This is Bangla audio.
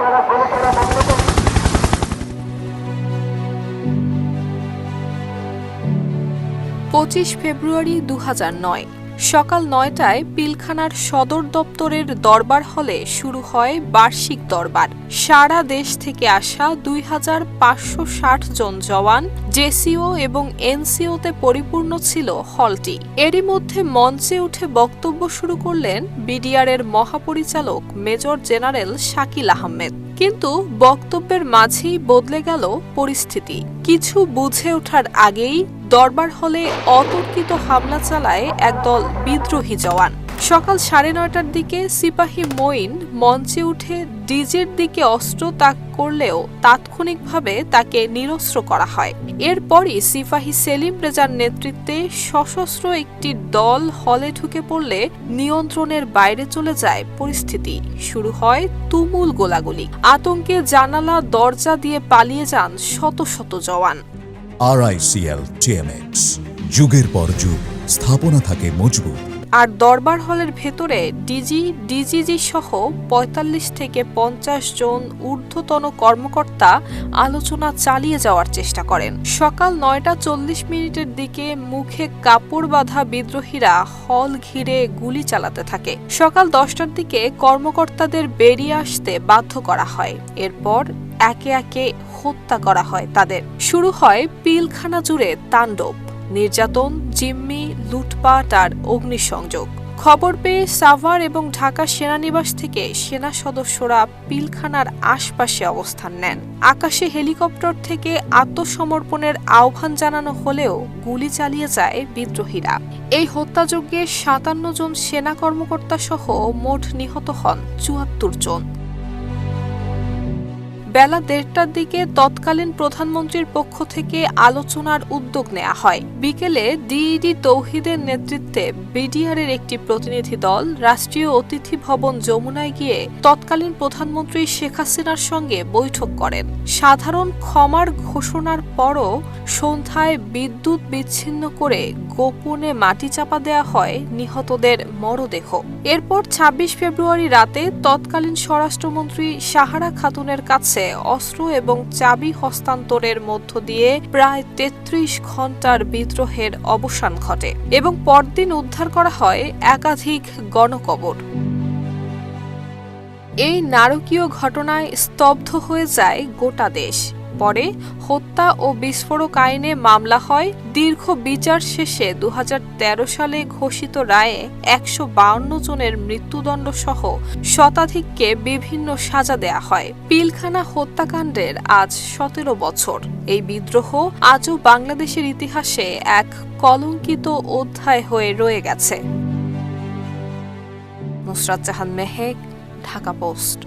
25 ফেব্রুয়ারি 2009 সকাল 9টায় পিলখানার সদর দপ্তরের দরবার হলে শুরু হয় বার্ষিক দরবার। সারা দেশ থেকে আসা 2560 জন জওয়ান, জেসিও এবং এনসিওতে পরিপূর্ণ ছিল হলটি। এরই মধ্যে মঞ্চে উঠে বক্তব্য শুরু করলেন বিডিআরের মহাপরিচালক মেজর জেনারেল শাকিল আহমেদ। কিন্তু বক্তব্যের মাঝেই বদলে গেল পরিস্থিতি। কিছু বুঝে ওঠার আগেই দরবার হলে অতর্কিত হামলা চালায় একদল বিদ্রোহী জওয়ান। সকাল 9:30টার দিকে সিপাহী মঈন মঞ্চে উঠে ডিজির দিকে অস্ত্র তাক করলেও তাৎক্ষণিকভাবে তাকে নিরস্ত্র করা হয়। এরপরই সিপাহী সেলিম রেজার নেতৃত্বে সশস্ত্র একটি দল হলে ঢুকে পড়লে নিয়ন্ত্রণের বাইরে চলে যায় পরিস্থিতি। শুরু হয় তুমুল গোলাগুলি। আতঙ্কে জানালা দরজা দিয়ে পালিয়ে যান শত শত জওয়ান। RICL TMX, যুগের পর যুগ স্থাপনা থাকে মজবুত। আর দরবার হলের ভেতরে ডিজিজি সহ 45 থেকে 50 জন ঊর্ধ্বতন কর্মকর্তা আলোচনা চালিয়ে যাওয়ার চেষ্টা করেন। সকাল 9:40 দিকে মুখে কাপড় বাঁধা বিদ্রোহীরা হল ঘিরে গুলি চালাতে থাকে। সকাল 10টার দিকে কর্মকর্তাদের বেরিয়ে আসতে বাধ্য করা হয়। এরপর একে একে হত্যা করা হয় তাদের। শুরু হয় পিলখানা জুড়ে তাণ্ডব, নির্যাতন, জিম্মি, লুটপাট আর অগ্নিসংযোগ। খবর পেয়ে সাভার এবং ঢাকা সেনানিবাস থেকে সেনা সদস্যরা পিলখানার আশপাশে অবস্থান নেন। আকাশে হেলিকপ্টার থেকে আত্মসমর্পণের আহ্বান জানানো হলেও গুলি চালিয়ে যায় বিদ্রোহীরা। এই হত্যাযজ্ঞে 57 জন সেনা কর্মকর্তা সহ মোট নিহত হন 74 জন। বেলা 1:30টার দিকে তৎকালীন প্রধানমন্ত্রীর পক্ষ থেকে আলোচনার উদ্যোগ নেওয়া হয়। বিকেলে ডিইডি তৌহিদের নেতৃত্বে বিডিআরের একটি প্রতিনিধি দল রাষ্ট্রীয় অতিথি ভবন যমুনায় গিয়ে তৎকালীন প্রধানমন্ত্রী শেখ হাসিনার সঙ্গে বৈঠক করেন। সাধারণ ক্ষমার ঘোষণার পরও সন্ধ্যায় বিদ্যুৎ বিচ্ছিন্ন করে গোপনে মাটি চাপা দেওয়া হয় নিহতদের মরদেহ। এরপর 26 ফেব্রুয়ারি রাতে তৎকালীন স্বরাষ্ট্রমন্ত্রী সাহারা খাতুনের কাছে অস্ত্র এবং চাবি হস্তান্তরের মধ্য দিয়ে প্রায় 33 ঘণ্টার বিদ্রোহের অবসান ঘটে এবং পরদিন উদ্ধার করা হয় একাধিক গণকবর। এই নারকীয় ঘটনায় স্তব্ধ হয়ে যায় গোটা দেশ। পরে হত্যা ও বিস্ফোরক আইনে মামলা হয়। দীর্ঘ বিচার শেষে 2013 সালে ঘোষিত রায়ে 152 জনের মৃত্যুদণ্ড সহ শতাধিককে বিভিন্ন সাজা দেয়া হয়। পিলখানা হত্যাকাণ্ডের আজ 17 বছর। এই বিদ্রোহ আজও বাংলাদেশের ইতিহাসে এক কলঙ্কিত অধ্যায় হয়ে রয়ে গেছে। নুসরাত জাহান মেহেক, ঢাকা পোস্ট।